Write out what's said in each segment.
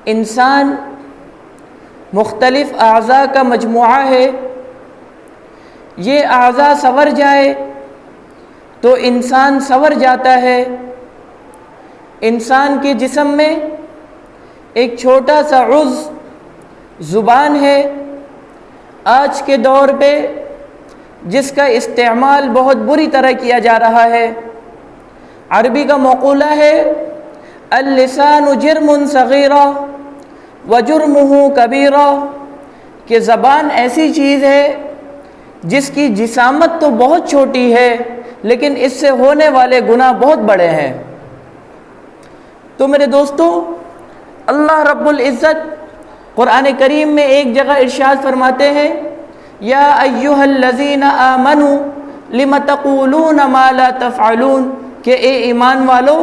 انسان مختلف اعضاء کا مجموعہ ہے۔ یہ اعضاء سنور جائے تو انسان سنور جاتا ہے۔ انسان کے جسم میں ایک چھوٹا سا عضو زبان ہے۔ آج کے دور پہ جس کا استعمال بہت بری طرح کیا جا رہا ہے۔ عربی کا مقولہ ہے اللسان جرم صغیرہ وجرمہ کبیرہ، کہ زبان ایسی چیز ہے جس کی جسامت تو بہت چھوٹی ہے لیکن اس سے ہونے والے گناہ بہت بڑے ہیں۔ تو میرے دوستو، اللہ رب العزت قرآن کریم میں ایک جگہ ارشاد فرماتے ہیں یا ایھا الذین آمنوا لم تقولون ما لا تفعلون، کہ اے ایمان والو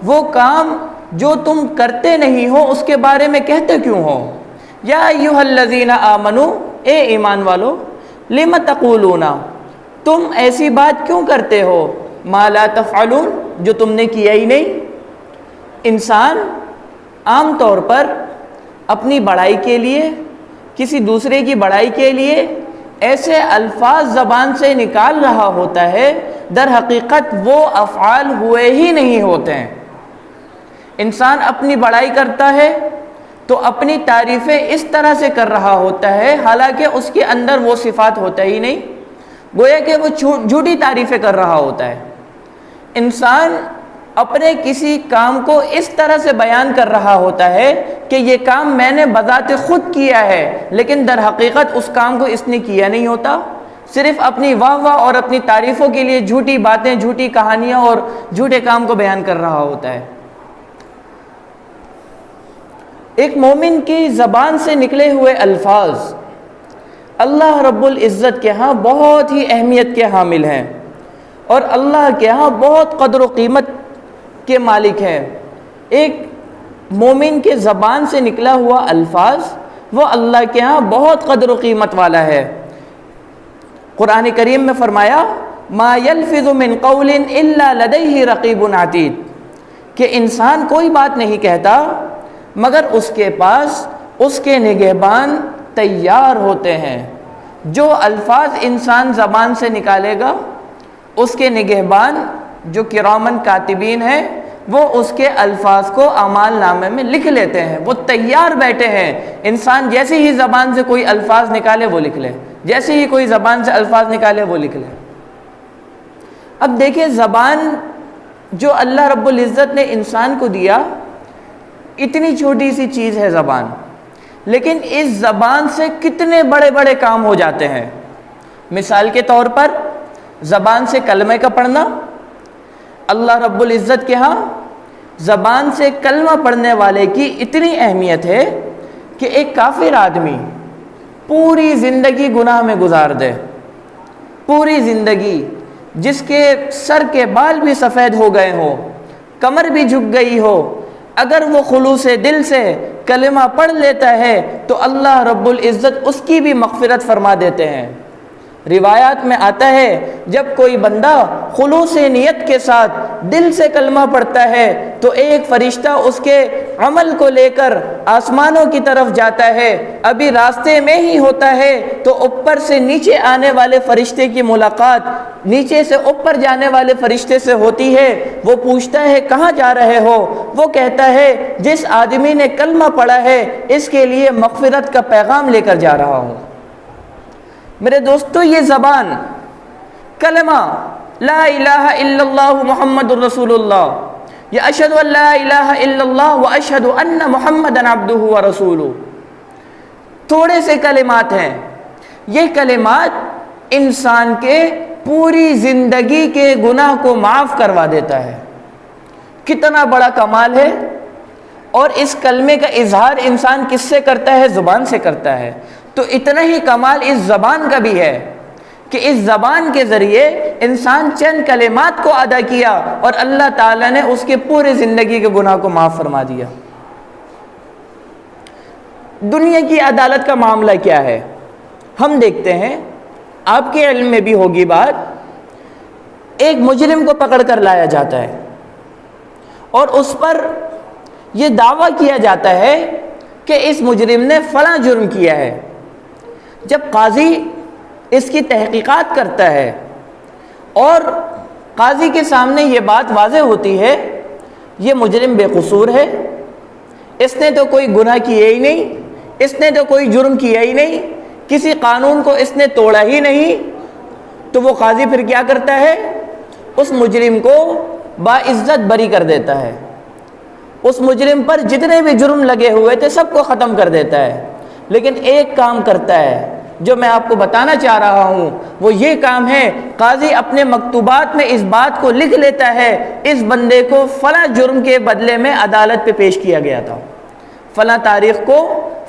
وہ کام جو تم کرتے نہیں ہو اس کے بارے میں کہتے کیوں ہو۔ یا ایھا الذین آمنوا، اے ایمان والو، لم تقولون، تم ایسی بات کیوں کرتے ہو، ما لا تفعلون، جو تم نے کیا ہی نہیں۔ انسان عام طور پر اپنی بڑائی کے لیے، کسی دوسرے کی بڑائی کے لیے ایسے الفاظ زبان سے نکال رہا ہوتا ہے، در حقیقت وہ افعال ہوئے ہی نہیں ہوتے ہیں۔ انسان اپنی بڑائی کرتا ہے تو اپنی تعریفیں اس طرح سے کر رہا ہوتا ہے حالانکہ اس کے اندر وہ صفات ہوتا ہی نہیں، گویا کہ وہ جھوٹی تعریفیں کر رہا ہوتا ہے۔ انسان اپنے کسی کام کو اس طرح سے بیان کر رہا ہوتا ہے کہ یہ کام میں نے بذات خود کیا ہے، لیکن در حقیقت اس کام کو اس نے کیا نہیں ہوتا، صرف اپنی واہ واہ اور اپنی تعریفوں کے لیے جھوٹی باتیں، جھوٹی کہانیاں اور جھوٹے کام کو بیان کر رہا ہوتا ہے۔ ایک مومن کی زبان سے نکلے ہوئے الفاظ اللہ رب العزت کے ہاں بہت ہی اہمیت کے حامل ہیں اور اللہ کے ہاں بہت قدر و قیمت کے مالک ہیں۔ ایک مومن کے زبان سے نکلا ہوا الفاظ وہ اللہ کے ہاں بہت قدر و قیمت والا ہے۔ قرآن کریم میں فرمایا ما یلفظ من قول الا لدیہ رقیب عتید، کہ انسان کوئی بات نہیں کہتا مگر اس کے پاس اس کے نگہبان تیار ہوتے ہیں۔ جو الفاظ انسان زبان سے نکالے گا اس کے نگہبان جو کرامن کاتبین ہیں وہ اس کے الفاظ کو اعمال نامے میں لکھ لیتے ہیں، وہ تیار بیٹھے ہیں۔ انسان جیسے ہی زبان سے کوئی الفاظ نکالے وہ لکھ لے، جیسے ہی کوئی زبان سے الفاظ نکالے وہ لکھ لے۔ اب دیکھیں، زبان جو اللہ رب العزت نے انسان کو دیا، اتنی چھوٹی سی چیز ہے زبان، لیکن اس زبان سے کتنے بڑے بڑے کام ہو جاتے ہیں۔ مثال کے طور پر زبان سے کلمہ کا پڑھنا، اللہ رب العزت کے ہاں زبان سے کلمہ پڑھنے والے کی اتنی اہمیت ہے کہ ایک کافر آدمی پوری زندگی گناہ میں گزار دے، پوری زندگی، جس کے سر کے بال بھی سفید ہو گئے ہوں، کمر بھی جھک گئی ہو، اگر وہ خلوص دل سے کلمہ پڑھ لیتا ہے تو اللہ رب العزت اس کی بھی مغفرت فرما دیتے ہیں۔ روایات میں آتا ہے جب کوئی بندہ خلوص نیت کے ساتھ دل سے کلمہ پڑھتا ہے تو ایک فرشتہ اس کے عمل کو لے کر آسمانوں کی طرف جاتا ہے، ابھی راستے میں ہی ہوتا ہے تو اوپر سے نیچے آنے والے فرشتے کی ملاقات نیچے سے اوپر جانے والے فرشتے سے ہوتی ہے۔ وہ پوچھتا ہے کہاں جا رہے ہو؟ وہ کہتا ہے جس آدمی نے کلمہ پڑھا ہے اس کے لیے مغفرت کا پیغام لے کر جا رہا ہوں۔ میرے دوستو، یہ زبان کلمہ لا الہ الا اللہ محمد الرسول اللہ، یا اشہد ان لا الہ الا اللہ و اشہد ان محمد عبدہ و رسولہ، تھوڑے سے کلمات ہیں۔ یہ کلمات انسان کے پوری زندگی کے گناہ کو معاف کروا دیتا ہے۔ کتنا بڑا کمال ہے! اور اس کلمے کا اظہار انسان کس سے کرتا ہے؟ زبان سے کرتا ہے۔ تو اتنا ہی کمال اس زبان کا بھی ہے کہ اس زبان کے ذریعے انسان چند کلمات کو ادا کیا اور اللہ تعالیٰ نے اس کے پورے زندگی کے گناہ کو معاف فرما دیا۔ دنیا کی عدالت کا معاملہ کیا ہے؟ ہم دیکھتے ہیں، آپ کے علم میں بھی ہوگی بات، ایک مجرم کو پکڑ کر لایا جاتا ہے اور اس پر یہ دعویٰ کیا جاتا ہے کہ اس مجرم نے فلاں جرم کیا ہے۔ جب قاضی اس کی تحقیقات کرتا ہے اور قاضی کے سامنے یہ بات واضح ہوتی ہے یہ مجرم بے قصور ہے، اس نے تو کوئی گناہ کیا ہی نہیں، اس نے تو کوئی جرم کیا ہی نہیں، کسی قانون کو اس نے توڑا ہی نہیں، تو وہ قاضی پھر کیا کرتا ہے؟ اس مجرم کو باعزت بری کر دیتا ہے، اس مجرم پر جتنے بھی جرم لگے ہوئے تھے سب کو ختم کر دیتا ہے۔ لیکن ایک کام کرتا ہے جو میں آپ کو بتانا چاہ رہا ہوں، وہ یہ کام ہے، قاضی اپنے مکتوبات میں اس بات کو لکھ لیتا ہے اس بندے کو فلاں جرم کے بدلے میں عدالت پہ پیش کیا گیا تھا، فلاں تاریخ کو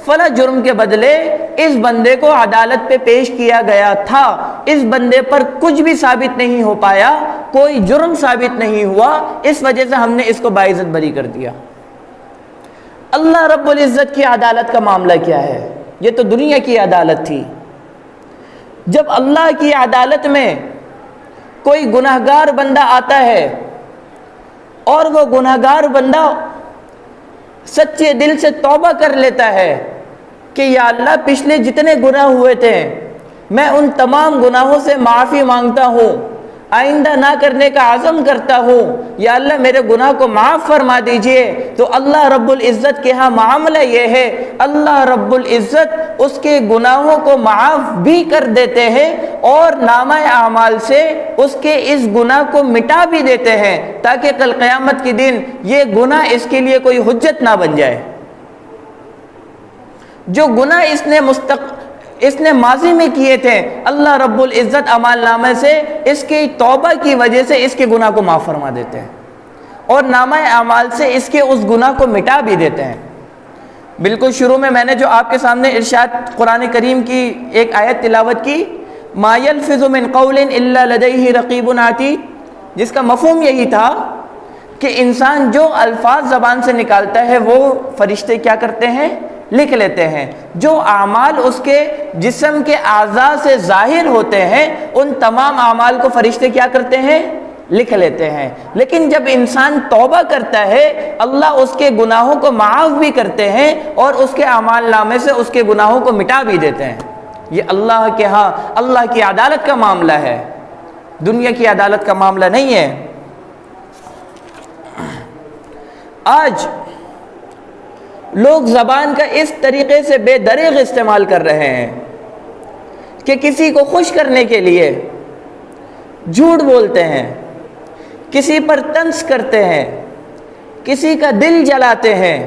فلاں جرم کے بدلے اس بندے کو عدالت پہ پیش کیا گیا تھا، اس بندے پر کچھ بھی ثابت نہیں ہو پایا، کوئی جرم ثابت نہیں ہوا، اس وجہ سے ہم نے اس کو باعزت بری کر دیا۔ اللہ رب العزت کی عدالت کا معاملہ کیا ہے؟ یہ تو دنیا کی عدالت تھی۔ جب اللہ کی عدالت میں کوئی گناہگار بندہ آتا ہے اور وہ گناہگار بندہ سچے دل سے توبہ کر لیتا ہے کہ یا اللہ پچھلے جتنے گناہ ہوئے تھے میں ان تمام گناہوں سے معافی مانگتا ہوں، آئندہ نہ کرنے کا عزم کرتا ہوں، یا اللہ میرے گناہ کو معاف فرما دیجئے، تو اللہ رب العزت کے ہاں معاملہ یہ ہے اللہ رب العزت اس کے گناہوں کو معاف بھی کر دیتے ہیں اور نامہ اعمال سے اس کے اس گناہ کو مٹا بھی دیتے ہیں تاکہ کل قیامت کے دن یہ گناہ اس کے لیے کوئی حجت نہ بن جائے۔ جو گناہ اس نے ماضی میں کیے تھے اللہ رب العزت اعمال نامے سے اس کی توبہ کی وجہ سے اس کے گناہ کو معاف فرما دیتے ہیں اور نامہ اعمال سے اس کے اس گناہ کو مٹا بھی دیتے ہیں۔ بالکل شروع میں نے جو آپ کے سامنے ارشاد قرآن کریم کی ایک آیت تلاوت کی، ما یلفظ من قول الا لدیہ رقیب عتید، جس کا مفہوم یہی تھا کہ انسان جو الفاظ زبان سے نکالتا ہے وہ فرشتے کیا کرتے ہیں؟ لکھ لیتے ہیں۔ جو اعمال اس کے جسم کے اعضاء سے ظاہر ہوتے ہیں ان تمام اعمال کو فرشتے کیا کرتے ہیں؟ لکھ لیتے ہیں۔ لیکن جب انسان توبہ کرتا ہے اللہ اس کے گناہوں کو معاف بھی کرتے ہیں اور اس کے اعمال نامے سے اس کے گناہوں کو مٹا بھی دیتے ہیں۔ یہ اللہ کے ہاں اللہ کی عدالت کا معاملہ ہے، دنیا کی عدالت کا معاملہ نہیں ہے۔ آج لوگ زبان کا اس طریقے سے بے دریغ استعمال کر رہے ہیں کہ کسی کو خوش کرنے کے لیے جھوٹ بولتے ہیں، کسی پر طنز کرتے ہیں، کسی کا دل جلاتے ہیں۔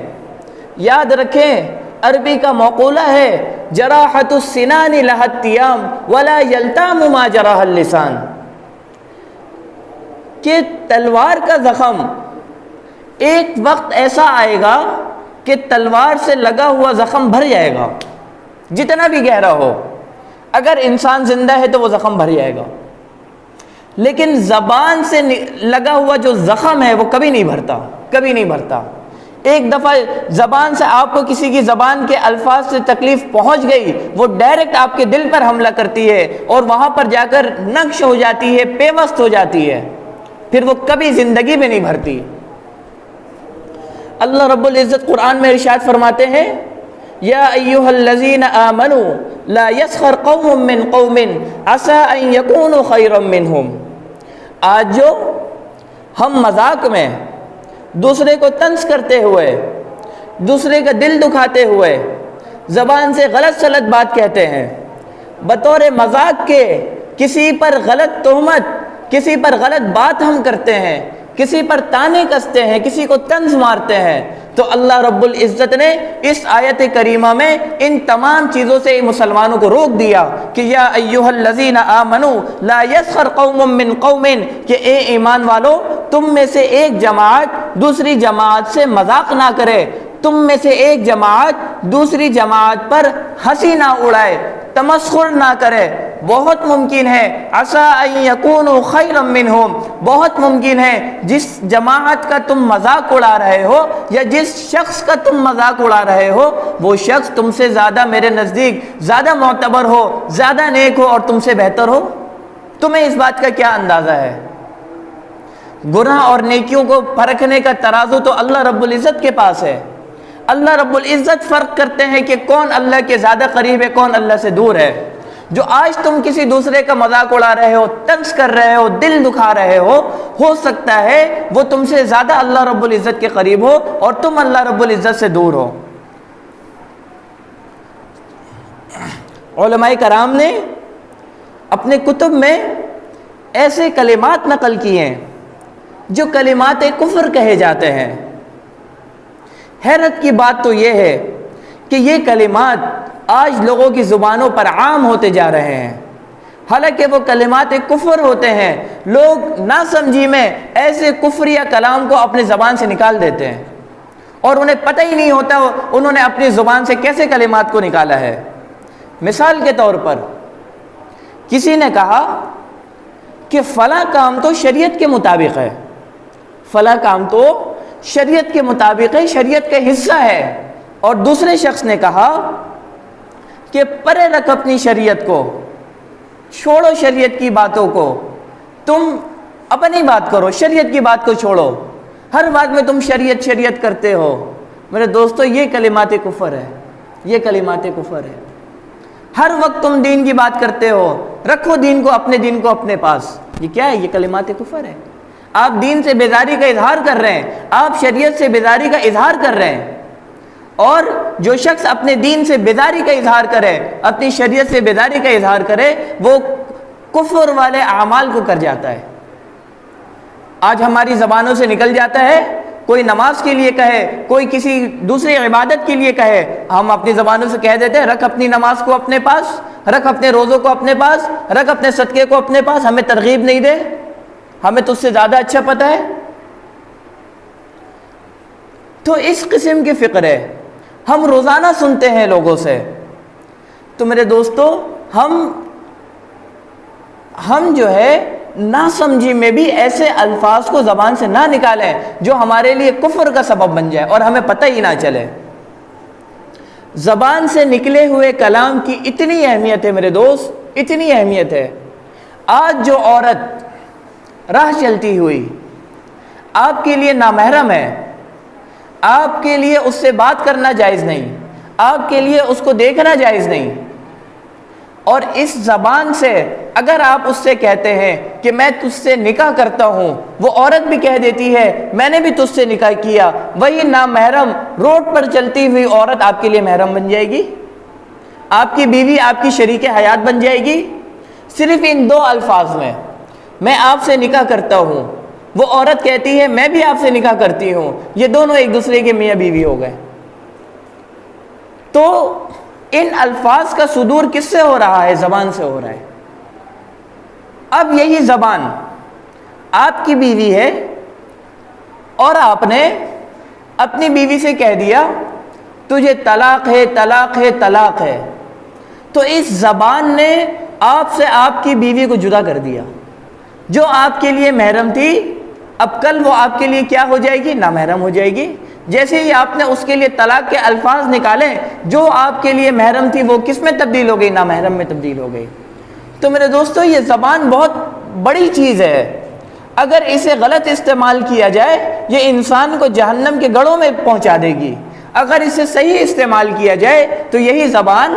یاد رکھیں عربی کا مقولہ ہے جراحت السنان لها التیام ولا یلتام ما جراح اللسان، کہ تلوار کا زخم ایک وقت ایسا آئے گا کہ تلوار سے لگا ہوا زخم بھر جائے گا، جتنا بھی گہرا ہو، اگر انسان زندہ ہے تو وہ زخم بھر جائے گا، لیکن زبان سے لگا ہوا جو زخم ہے وہ کبھی نہیں بھرتا، کبھی نہیں بھرتا۔ ایک دفعہ زبان سے آپ کو کسی کی زبان کے الفاظ سے تکلیف پہنچ گئی، وہ ڈائریکٹ آپ کے دل پر حملہ کرتی ہے اور وہاں پر جا کر نقش ہو جاتی ہے، پیوست ہو جاتی ہے، پھر وہ کبھی زندگی میں نہیں بھرتی۔ اللہ رب العزت قرآن میں ارشاد فرماتے ہیں یا ایھا الذین آمنوا لا یسخر قوم من قوم عسى ان یکونوا خیرا منہم۔ آج جو ہم مذاق میں دوسرے کو طنز کرتے ہوئے، دوسرے کا دل دکھاتے ہوئے، زبان سے غلط سلط بات کہتے ہیں، بطور مذاق کے کسی پر غلط تہمت، کسی پر غلط بات ہم کرتے ہیں، کسی پر تانے کستے ہیں، کسی کو طنز مارتے ہیں، تو اللہ رب العزت نے اس آیت کریمہ میں ان تمام چیزوں سے مسلمانوں کو روک دیا کہ یا ایھا الذین آمنوا لا یسخر قوم من قوم، کہ اے ایمان والو تم میں سے ایک جماعت دوسری جماعت سے مذاق نہ کرے، تم میں سے ایک جماعت دوسری جماعت پر ہنسی نہ اڑائے، تمسخر نہ کرے۔ بہت ممکن ہے عسیٰ ان یکونوا خیرا منہم، بہت ممکن ہے جس جماعت کا تم مذاق اڑا رہے ہو یا جس شخص کا تم مذاق اڑا رہے ہو وہ شخص تم سے زیادہ میرے نزدیک زیادہ معتبر ہو، زیادہ نیک ہو اور تم سے بہتر ہو۔ تمہیں اس بات کا کیا اندازہ ہے؟ گناہ اور نیکیوں کو پرکھنے کا ترازو تو اللہ رب العزت کے پاس ہے۔ اللہ رب العزت فرق کرتے ہیں کہ کون اللہ کے زیادہ قریب ہے، کون اللہ سے دور ہے۔ جو آج تم کسی دوسرے کا مذاق اڑا رہے ہو، طنز کر رہے ہو، دل دکھا رہے ہو سکتا ہے وہ تم سے زیادہ اللہ رب العزت کے قریب ہو اور تم اللہ رب العزت سے دور ہو۔ علماء کرام نے اپنے کتب میں ایسے کلمات نقل کیے ہیں جو کلمات کفر کہے جاتے ہیں۔ حیرت کی بات تو یہ ہے کہ یہ کلمات آج لوگوں کی زبانوں پر عام ہوتے جا رہے ہیں، حالانکہ وہ کلمات کفر ہوتے ہیں۔ لوگ ناسمجھی میں ایسے کفریہ کلام کو اپنی زبان سے نکال دیتے ہیں اور انہیں پتہ ہی نہیں ہوتا انہوں نے اپنی زبان سے کیسے کلمات کو نکالا ہے۔ مثال کے طور پر کسی نے کہا کہ فلاں کام تو شریعت کے مطابق ہے، فلاں کام تو شریعت کے مطابق ہے، شریعت کا حصہ ہے، اور دوسرے شخص نے کہا کہ پرے رکھ اپنی شریعت کو، چھوڑو شریعت کی باتوں کو، تم اپنی بات کرو، شریعت کی بات کو چھوڑو، ہر بات میں تم شریعت شریعت کرتے ہو۔ میرے دوستو یہ کلمات کفر ہے، یہ کلمات کفر ہے۔ ہر وقت تم دین کی بات کرتے ہو، رکھو دین کو اپنے پاس، یہ کیا ہے؟ یہ کلمات کفر ہے۔ آپ دین سے بیزاری کا اظہار کر رہے ہیں، آپ شریعت سے بیزاری کا اظہار کر رہے ہیں، اور جو شخص اپنے دین سے بیزاری کا اظہار کرے، اپنی شریعت سے بیزاری کا اظہار کرے، وہ کفر والے اعمال کو کر جاتا ہے۔ آج ہماری زبانوں سے نکل جاتا ہے، کوئی نماز کے لیے کہے، کوئی کسی دوسری عبادت کے لیے کہے، ہم اپنی زبانوں سے کہہ دیتے ہیں رکھ اپنی نماز کو اپنے پاس، رکھ اپنے روزوں کو اپنے پاس، رکھ اپنے صدقے کو اپنے پاس، ہمیں ترغیب نہیں دے، ہمیں تجھ سے زیادہ اچھا پتہ ہے۔ تو اس قسم کی فکر ہے، ہم روزانہ سنتے ہیں لوگوں سے۔ تو میرے دوستو ہم جو ہے ناسمجھی میں بھی ایسے الفاظ کو زبان سے نہ نکالیں جو ہمارے لیے کفر کا سبب بن جائے اور ہمیں پتہ ہی نہ چلے۔ زبان سے نکلے ہوئے کلام کی اتنی اہمیت ہے میرے دوست، اتنی اہمیت ہے۔ آج جو عورت راہ چلتی ہوئی آپ کے لیے نامحرم ہے، آپ کے لیے اس سے بات کرنا جائز نہیں، آپ کے لیے اس کو دیکھنا جائز نہیں، اور اس زبان سے اگر آپ اس سے کہتے ہیں کہ میں تجھ سے نکاح کرتا ہوں، وہ عورت بھی کہہ دیتی ہے میں نے بھی تجھ سے نکاح کیا، وہی نامحرم روڈ پر چلتی ہوئی عورت آپ کے لیے محرم بن جائے گی، آپ کی بیوی آپ کی شریک حیات بن جائے گی۔ صرف ان دو الفاظ میں آپ سے نکاح کرتا ہوں، وہ عورت کہتی ہے میں بھی آپ سے نکاح کرتی ہوں، یہ دونوں ایک دوسرے کے میاں بیوی ہو گئے۔ تو ان الفاظ کا صدور کس سے ہو رہا ہے؟ زبان سے ہو رہا ہے۔ اب یہی زبان آپ کی بیوی ہے اور آپ نے اپنی بیوی سے کہہ دیا تجھے طلاق ہے، طلاق ہے، طلاق ہے، تو اس زبان نے آپ سے آپ کی بیوی کو جدا کر دیا۔ جو آپ کے لیے محرم تھی اب کل وہ آپ کے لیے کیا ہو جائے گی؟ نامحرم ہو جائے گی۔ جیسے ہی آپ نے اس کے لیے طلاق کے الفاظ نکالے، جو آپ کے لیے محرم تھی وہ کس میں تبدیل ہو گئی؟ نامحرم میں تبدیل ہو گئی۔ تو میرے دوستو یہ زبان بہت بڑی چیز ہے، اگر اسے غلط استعمال کیا جائے یہ انسان کو جہنم کے گڑھوں میں پہنچا دے گی، اگر اسے صحیح استعمال کیا جائے تو یہی زبان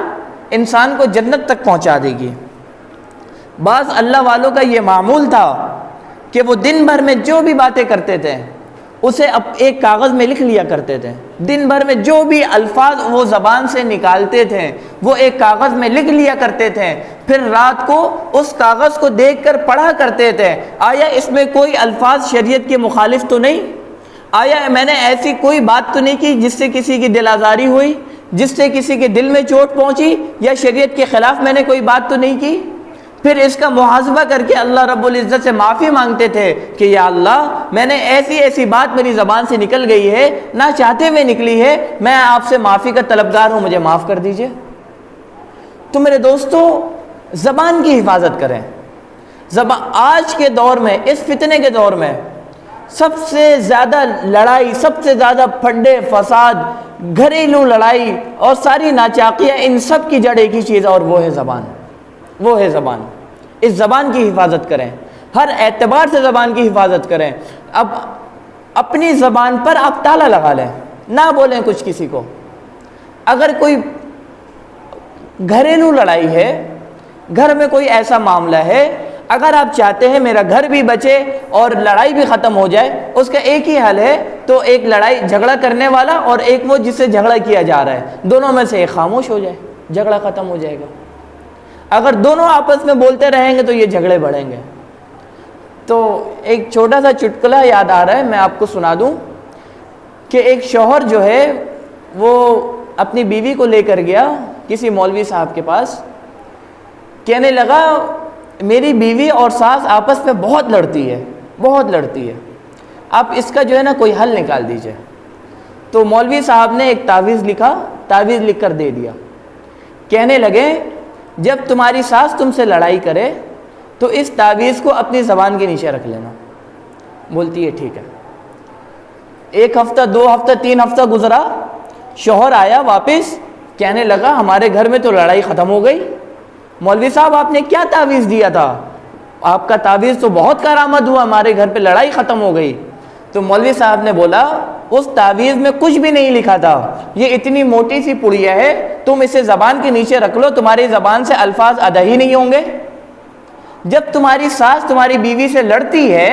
انسان کو جنت تک پہنچا دے گی۔ بعض اللہ والوں کا یہ معمول تھا کہ وہ دن بھر میں جو بھی باتیں کرتے تھے اسے ایک کاغذ میں لکھ لیا کرتے تھے، دن بھر میں جو بھی الفاظ وہ زبان سے نکالتے تھے وہ ایک کاغذ میں لکھ لیا کرتے تھے، پھر رات کو اس کاغذ کو دیکھ کر پڑھا کرتے تھے آیا اس میں کوئی الفاظ شریعت کے مخالف تو نہیں، آیا میں نے ایسی کوئی بات تو نہیں کی جس سے کسی کی دل آزاری ہوئی، جس سے کسی کے دل میں چوٹ پہنچی، یا شریعت کے خلاف میں نے کوئی بات تو نہیں کی۔ پھر اس کا محاسبہ کر کے اللہ رب العزت سے معافی مانگتے تھے کہ یا اللہ میں نے ایسی بات میری زبان سے نکل گئی ہے، نہ چاہتے ہوئے نکلی ہے، میں آپ سے معافی کا طلبگار ہوں، مجھے معاف کر دیجئے۔ تو میرے دوستو زبان کی حفاظت کریں۔ آج کے دور میں، اس فتنے کے دور میں سب سے زیادہ لڑائی، سب سے زیادہ پھڈے فساد، گھریلو لڑائی اور ساری ناچاقیاں، ان سب کی جڑ ایک ہی چیز ہے اور وہ ہے زبان، وہ ہے زبان۔ اس زبان کی حفاظت کریں۔ ہر اعتبار سے زبان کی حفاظت کریں. اب اپنی زبان پر آپ تالا لگا لیں, نہ بولیں کچھ کسی کو. اگر کوئی گھریلو لڑائی ہے, گھر میں کوئی ایسا معاملہ ہے, اگر آپ چاہتے ہیں میرا گھر بھی بچے اور لڑائی بھی ختم ہو جائے, اس کا ایک ہی حل ہے, تو ایک لڑائی جھگڑا کرنے والا اور ایک وہ جس سے جھگڑا کیا جا رہا ہے, دونوں میں سے ایک خاموش ہو جائے, جھگڑا ختم ہو جائے گا. اگر دونوں آپس میں بولتے رہیں گے تو یہ جھگڑے بڑھیں گے. تو ایک چھوٹا سا چٹکلا یاد آ رہا ہے, میں آپ کو سنا دوں کہ ایک شوہر جو ہے وہ اپنی بیوی کو لے کر گیا کسی مولوی صاحب کے پاس. کہنے لگا میری بیوی اور ساس آپس میں بہت لڑتی ہے, بہت لڑتی ہے, آپ اس کا جو ہے نا کوئی حل نکال دیجئے. تو مولوی صاحب نے ایک تعویذ لکھا, تعویذ لکھ کر دے دیا. کہنے لگے جب تمہاری ساس تم سے لڑائی کرے تو اس تعویذ کو اپنی زبان کے نیچے رکھ لینا. بولتی ہے ٹھیک ہے. 1 ہفتہ 2 ہفتہ 3 ہفتہ گزرا, شوہر آیا واپس, کہنے لگا ہمارے گھر میں تو لڑائی ختم ہو گئی. مولوی صاحب آپ نے کیا تعویذ دیا تھا؟ آپ کا تعویذ تو بہت کارآمد ہوا, ہمارے گھر پہ لڑائی ختم ہو گئی. تو مولوی صاحب نے بولا اس تعویذ میں کچھ بھی نہیں لکھا تھا, یہ اتنی موٹی سی پڑیا ہے, تم اسے زبان کے نیچے رکھ لو, تمہاری زبان سے الفاظ ادا ہی نہیں ہوں گے. جب تمہاری ساس تمہاری بیوی سے لڑتی ہے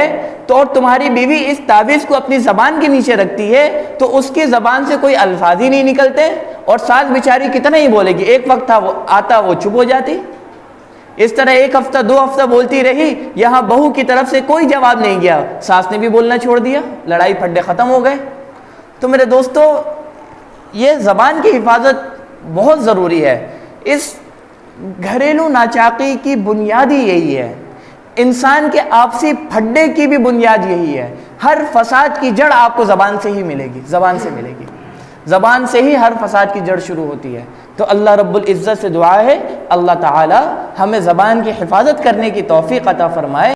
تو اور تمہاری بیوی اس تعویذ کو اپنی زبان کے نیچے رکھتی ہے تو اس کی زبان سے کوئی الفاظ ہی نہیں نکلتے, اور ساس بیچاری کتنا ہی بولے گی. ایک وقت تھا وہ آتا وہ چپ ہو جاتی. اس طرح 1 ہفتہ 2 ہفتہ بولتی رہی, یہاں بہو کی طرف سے کوئی جواب نہیں گیا, ساس نے بھی بولنا چھوڑ دیا, لڑائی پھڈے ختم ہو گئے. تو میرے دوستو, یہ زبان کی حفاظت بہت ضروری ہے. اس گھریلو ناچاقی کی بنیاد ہی یہی ہے, انسان کے آپسی پھڈے کی بھی بنیاد یہی ہے. ہر فساد کی جڑ آپ کو زبان سے ہی ملے گی, زبان سے ملے گی. زبان سے ہی ہر فساد کی جڑ شروع ہوتی ہے. تو اللہ رب العزت سے دعا ہے اللہ تعالی ہمیں زبان کی حفاظت کرنے کی توفیق عطا فرمائے.